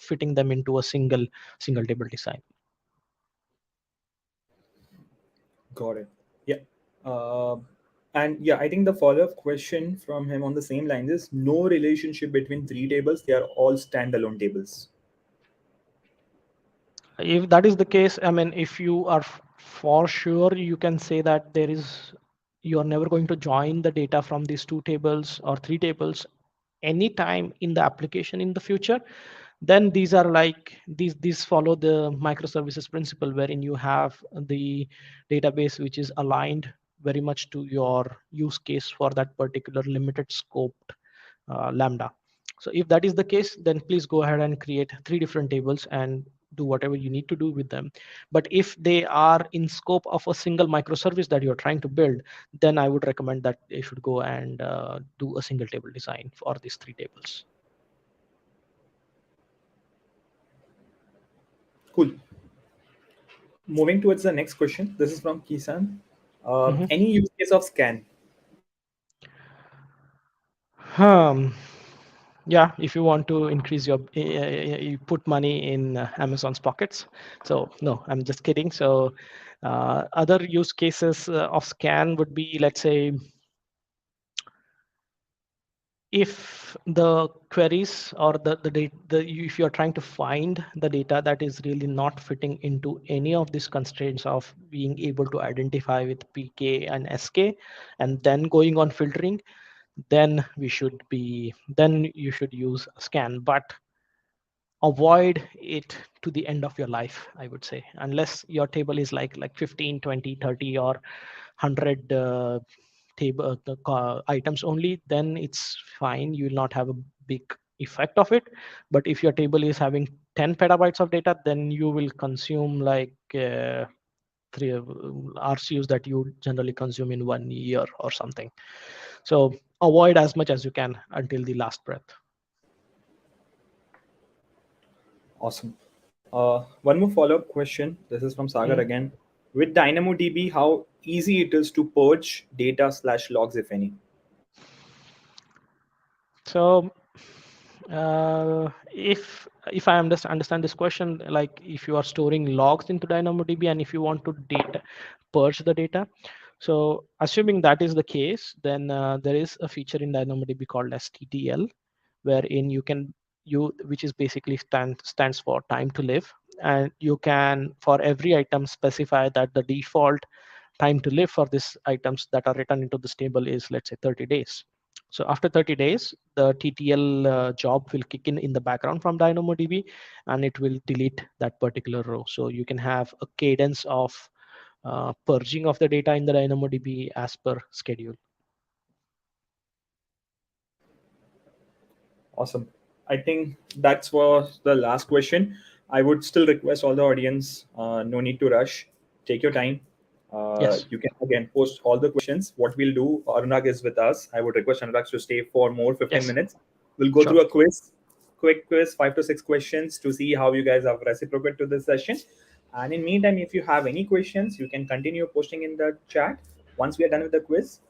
fitting them into a single table design. Got it. Yeah. Uh, and yeah, I think the follow-up question from him on the same lines is no relationship between 3 tables. They are all standalone tables. If that is the case, I mean, if you are for sure, you can say that you are never going to join the data from these two tables or three tables anytime in the application in the future, then these are like these follow the microservices principle, wherein you have the database which is aligned very much to your use case for that particular limited scoped Lambda. So if that is the case, then please go ahead and create three different tables and do whatever you need to do with them. But if they are in scope of a single microservice that you're trying to build, then I would recommend that you should go and do a single table design for these three tables. Cool. Moving towards the next question. This is from Kisan. Mhm. Any use case of scan? Um, yeah, if you want to increase you put money in Amazon's pockets. So no, I'm just kidding. So other use cases of scan would be, let's say, if the queries or if you're trying to find the data that is really not fitting into any of these constraints of being able to identify with PK and SK and then going on filtering, then you should use scan, but avoid it to the end of your life, I would say, unless your table is like 15, 20, 30 or 100 table items only, then it's fine. You will not have a big effect of it. But if your table is having 10 petabytes of data, then you will consume like three RCUs that you generally consume in 1 year or something. So avoid as much as you can until the last breath. Awesome. One more follow-up question. This is from Sagar Mhm. again. With DynamoDB, how easy it is to purge data/logs, if any? So if I understand this question, like if you are storing logs into DynamoDB and if you want to purge the data, so assuming that is the case, then there is a feature in DynamoDB called as TTL, wherein which is basically stands for time to live, and you can for every item specify that the default time to live for these items that are written into this table is, let's say, 30 days. So after 30 days, the TTL job will kick in the background from DynamoDB, and it will delete that particular row. So you can have a cadence of purging of the data in the DynamoDB as per schedule. Awesome. I think that was the last question. I would still request all the audience, no need to rush. Take your time. Yes. You can again post all the questions. What we'll do, Anurag is with us. I would request Anurag to stay for more 15 Yes. minutes. We'll go Sure. through a quick quiz, 5 to 6 questions to see how you guys have reciprocated to this session. And in meantime, if you have any questions, you can continue posting in the chat. Once we are done with the quiz,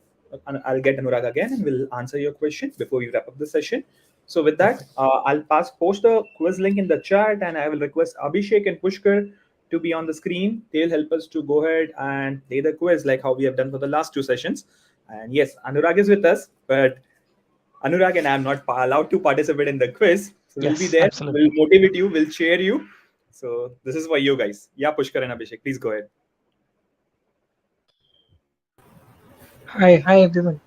I'll get Anurag again and we'll answer your question before we wrap up the session. So with that, I'll post the quiz link in the chat, and I will request Abhishek and Pushkar to be on the screen. They'll help us to go ahead and play the quiz like how we have done for the last 2 sessions. And yes, Anurag is with us, but Anurag and I am not allowed to participate in the quiz. So we'll be Yes, there. We'll absolutely. motivate you. We'll cheer you. So this is for you guys. Yeah, Pushkar and Abhishek, please go ahead. Hi everyone.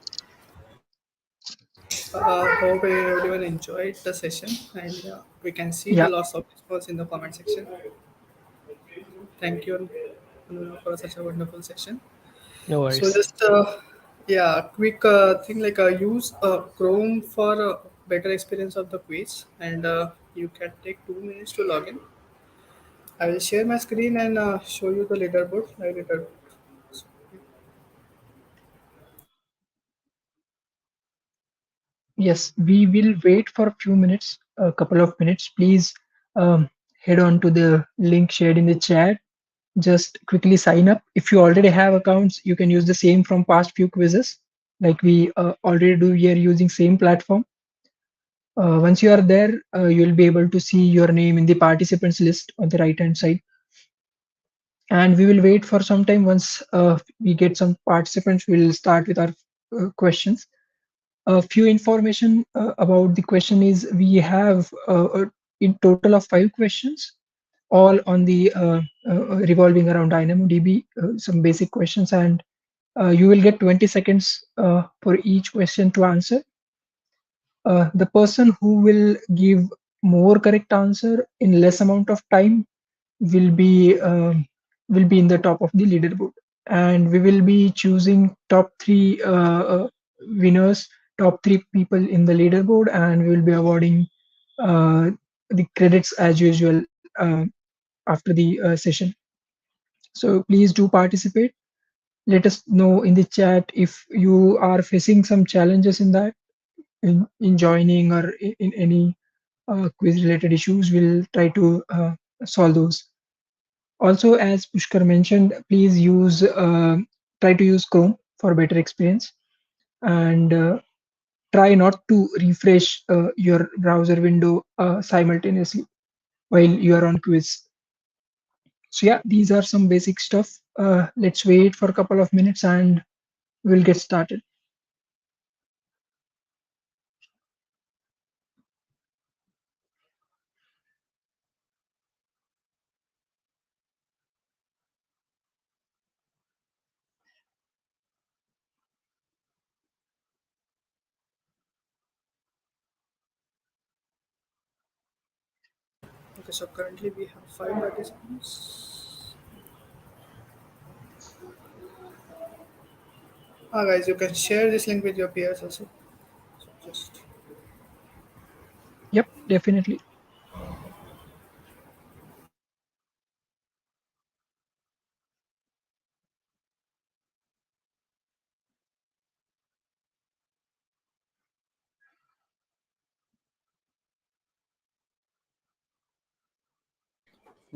Hope everyone enjoyed the session, and we can see the Yeah, lots of response in the comment section. Thank you for such a wonderful session. No So worries. just yeah, quick thing like use Chrome for better experience of the quiz, and you can take 2 minutes to log in. I will share my screen and show you the leaderboard. My leaderboard. Yes, we will wait for a few minutes, a couple of minutes. Please um, head on to the link shared in the chat. Just quickly sign up. If you already have accounts, you can use the same from past few quizzes, like we already do here using same platform. Once you are there, you'll be able to see your name in the participants list on the right hand side. And we will wait for some time. Once we get some participants, we'll start with our questions. A few information about the question is we have in total of 5 questions, all on the revolving around DynamoDB, some basic questions, and you will get 20 seconds for each question to answer. The person who will give more correct answer in less amount of time will be in the top of the leaderboard, and we will be choosing top three winners, top three people in the leaderboard, and we will be awarding uh, the credits as usual after the session. So please do participate. Let us know in the chat if you are facing some challenges in that, in joining or in any quiz related issues. We'll try to solve those. Also, as Pushkar mentioned, please try to use Chrome for better experience, and try not to refresh your browser window simultaneously while you are on quiz. So yeah, these are some basic stuff. Let's wait for a couple of minutes and we'll get started. Okay, so currently we have 5 participants. Guys, you can share this link with your peers also. So just Yep, definitely.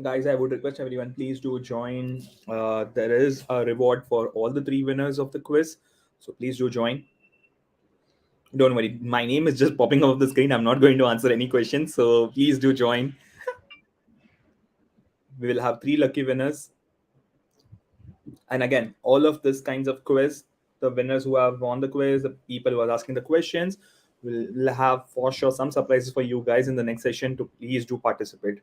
Guys, I would request everyone, please do join. There is a reward for all the three winners of the quiz, so please do join. Don't worry, my name is just popping off the screen. I'm not going to answer any questions, so please do join. We will have three lucky winners, and again, all of this kinds of quiz, the winners who have won the quiz, the people who are asking the questions, will have for sure some surprises for you guys in the next session. To please do participate.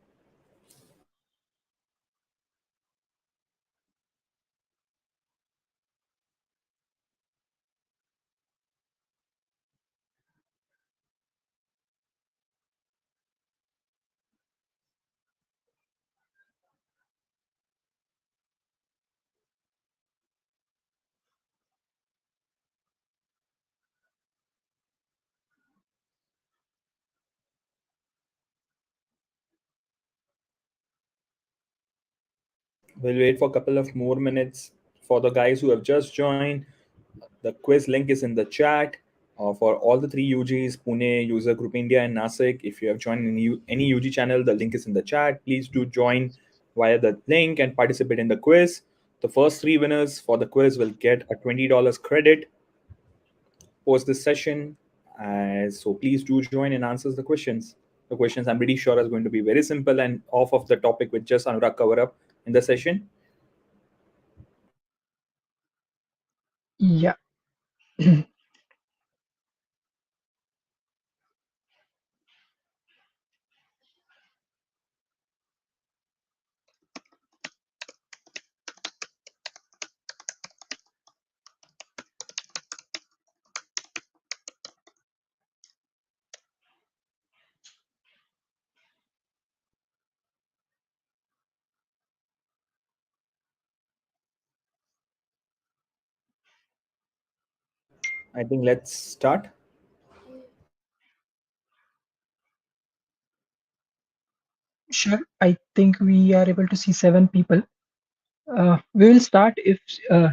We'll wait for a couple of more minutes for the guys who have just joined. The quiz link is in the chat for all the three UGs, Pune, User Group India, and Nasik. If you have joined any UG channel, the link is in the chat. Please do join via the link and participate in the quiz. The first three winners for the quiz will get a $20 credit post this session. So please do join and answer the questions. The questions I'm pretty sure is going to be very simple and off of the topic which just Anurag cover up in the session. Yeah. I think let's start. Sure. I think we are able to see 7 people. We will start if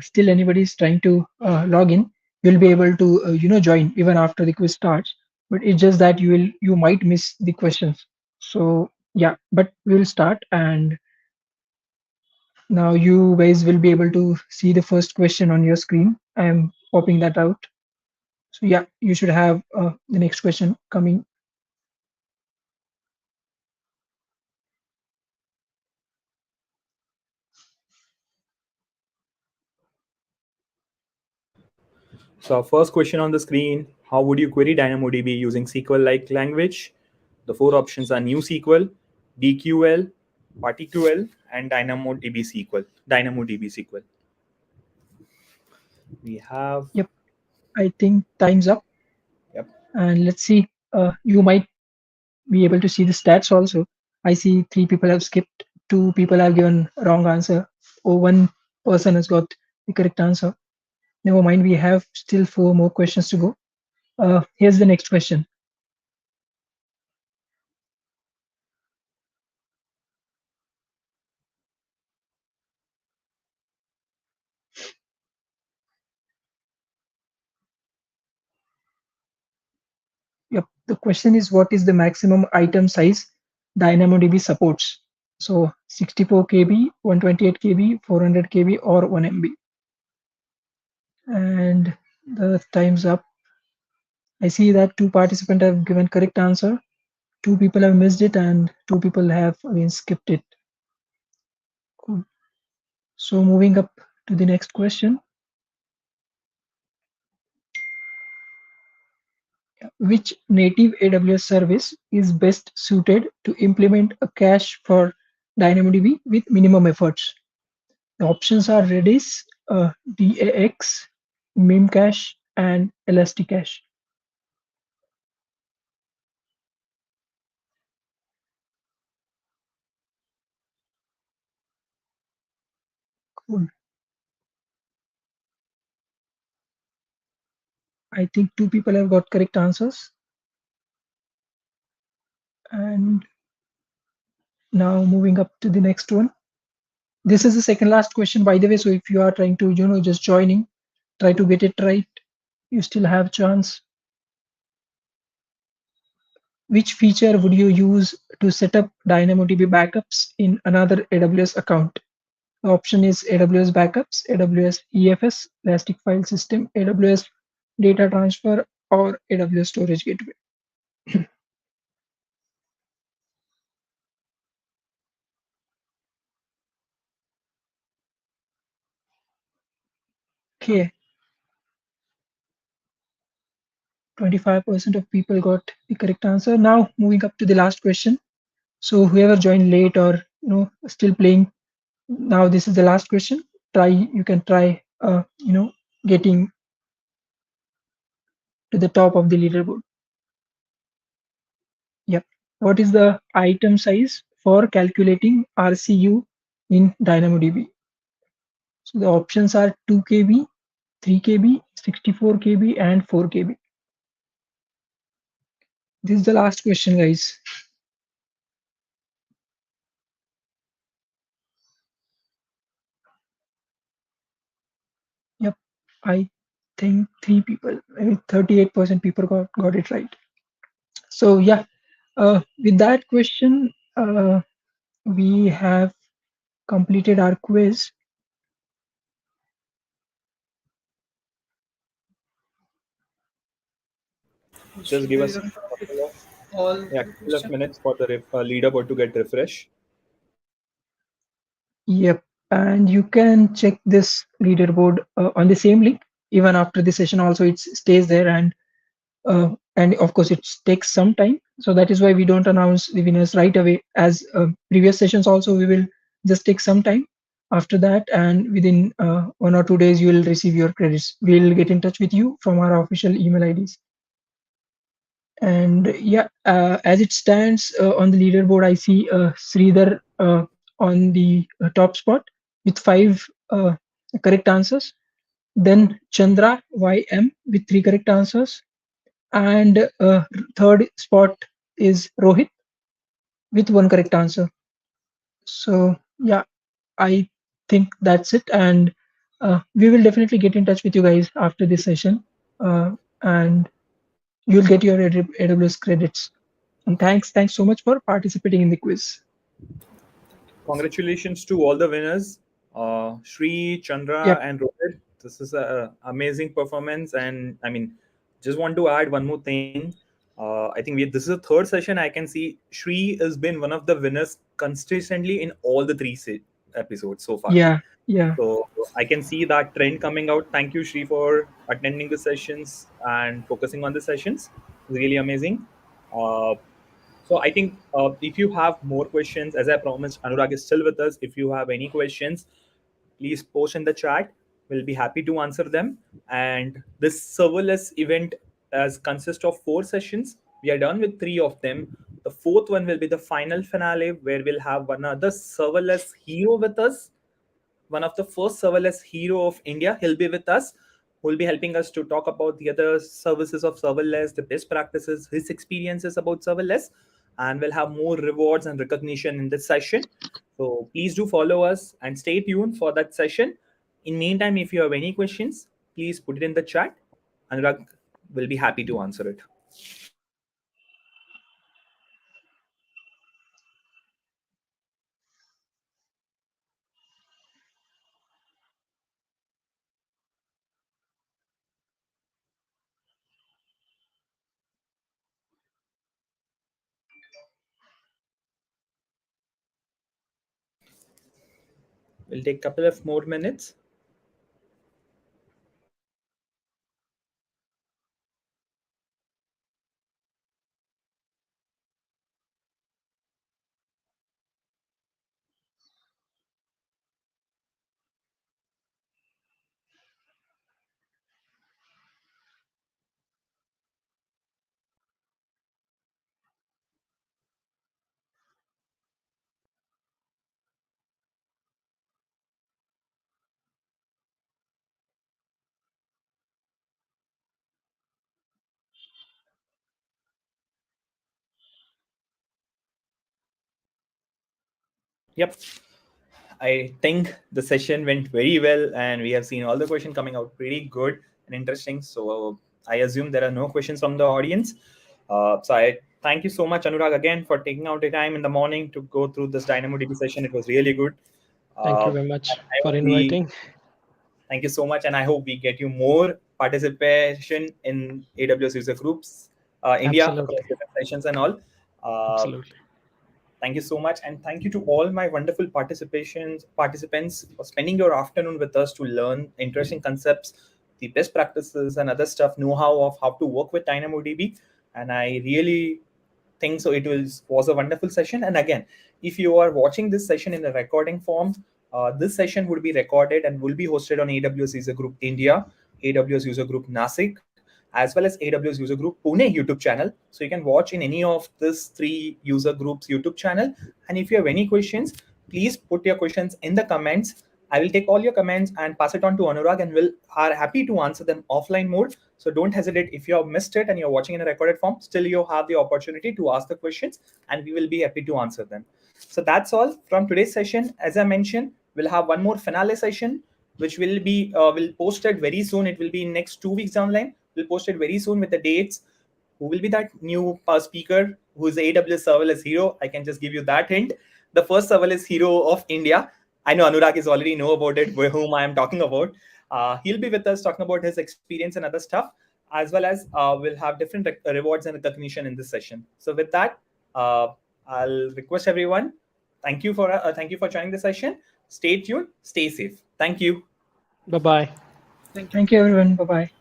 still anybody is trying to log in. You'll be able to join even after the quiz starts. But it's just that you might miss the questions. So yeah, but we will start, and now you guys will be able to see the first question on your screen. I am popping that out. So yeah, you should have the next question coming. So, our first question on the screen: how would you query DynamoDB using SQL-like language? The four options are NewSQL, DQL, PartiQL, and DynamoDB SQL. DynamoDB SQL. We have. Yep, I think time's up. Yep. And let's see. You might be able to see the stats also. I see 3 people have skipped, 2 people have given wrong answer, or 1 person has got the correct answer. Never mind, we have still 4 more questions to go. Here's the next question. Yep, the question is, what is the maximum item size DynamoDB supports? So 64 KB, 128 KB, 400 KB, or 1 MB. And the time's up. I see that 2 participants have given correct answer. 2 people have missed it, and 2 people have again skipped it. Cool. So moving up to the next question. Which native AWS service is best suited to implement a cache for DynamoDB with minimum efforts? The options are Redis, DAX, Memcache, and Elasticache. Cool. I think 2 people have got correct answers. And now moving up to the next one. This is the second last question, by the way. So if you are trying to, just joining, try to get it right. You still have chance. Which feature would you use to set up DynamoDB backups in another AWS account? The option is AWS Backups, AWS EFS, Elastic File System, AWS Data Transfer, or AWS Storage Gateway. Okay. 25% of people got the correct answer. Now moving up to the last question. So whoever joined late or still playing, now this is the last question. You can try getting to the top of the leaderboard. Yep. What is the item size for calculating RCU in DynamoDB? So the options are 2 KB, 3 KB, 64 KB, and 4 KB. This is the last question, guys. Yep, I think 3 people, maybe 38% people got it right. So yeah, with that question, we have completed our quiz. Just give us a couple of, All yeah, the couple of questions. minutes for the leaderboard to get refresh. Yep, and you can check this leaderboard on the same link. Even after the session, also it stays there, and of course it takes some time. So that is why we don't announce the winners right away. As previous sessions, also we will just take some time after that, and within 1 or 2 days you will receive your credits. We'll get in touch with you from our official email IDs. And yeah, as it stands on the leaderboard, I see Sridhar on the top spot with 5 correct answers. then Chandra YM with 3 correct answers, and third spot is Rohit with 1 correct answer. So yeah, I think that's it, and we will definitely get in touch with you guys after this session, and you'll get your AWS credits. And thanks so much for participating in the quiz. Congratulations to all the winners, Shri, Chandra, Yep. and Rohit. This is an amazing performance, and I mean, just want to add one more thing. I think this is the third session. I can see Shri has been one of the winners consistently in all the three episodes so far. Yeah. Yeah. So I can see that trend coming out. Thank you, Shri, for attending the sessions and focusing on the sessions. Really amazing. Uh, so I think if you have more questions, as I promised, Anurag is still with us. If you have any questions, please post in the chat. We'll be happy to answer them. And this serverless event consists of 4 sessions. We are done with 3 of them. The fourth one will be the final finale, where we'll have one other serverless hero with us, one of the first serverless hero of India. He'll be with us, who will be helping us to talk about the other services of serverless, the best practices, his experiences about serverless, and we'll have more rewards and recognition in this session. So please do follow us and stay tuned for that session. In meantime, if you have any questions, please put it in the chat. Anurag will be happy to answer it. We'll take a couple of more minutes. Yep. I think the session went very well, and we have seen all the questions coming out pretty good and interesting. So I assume there are no questions from the audience. So I thank you so much, Anurag, again for taking out the time in the morning to go through this DynamoDB session. It was really good. Thank you Uh, very much I for hope we inviting. Thank you so much, and I hope we get you more participation in AWS user groups, India, across Absolutely. different sessions and all. Uh, Absolutely. Thank you so much, and thank you to all my wonderful participants for spending your afternoon with us to learn interesting concepts, the best practices, and other stuff, know-how of how to work with DynamoDB. And I really think so. It was a wonderful session. And again, if you are watching this session in a recording form, this session would be recorded and will be hosted on AWS User Group India, AWS User Group Nashik, as well as AWS User Group Pune YouTube channel. So you can watch in any of these 3 user groups YouTube channel. And if you have any questions, please put your questions in the comments. I will take all your comments and pass it on to Anurag, and will are happy to answer them offline mode. So don't hesitate. If you have missed it and you're watching in a recorded form, still you have the opportunity to ask the questions, and we will be happy to answer them. So that's all from today's session. As I mentioned, we'll have one more finale session, which will post it very soon. It will be in next 2 weeks down the line. We'll post it very soon with the dates. Who will be that new speaker who is the AWS serverless hero? I can just give you that hint. The first serverless hero of India. I know Anurag is already know about it, whom I am talking about. He'll be with us talking about his experience and other stuff, as well as we'll have different rewards and recognition in this session. So with that, I'll request everyone. Thank you for joining the session. Stay tuned. Stay safe. Thank you. Bye bye. Thank you. Thank you, everyone. Bye bye.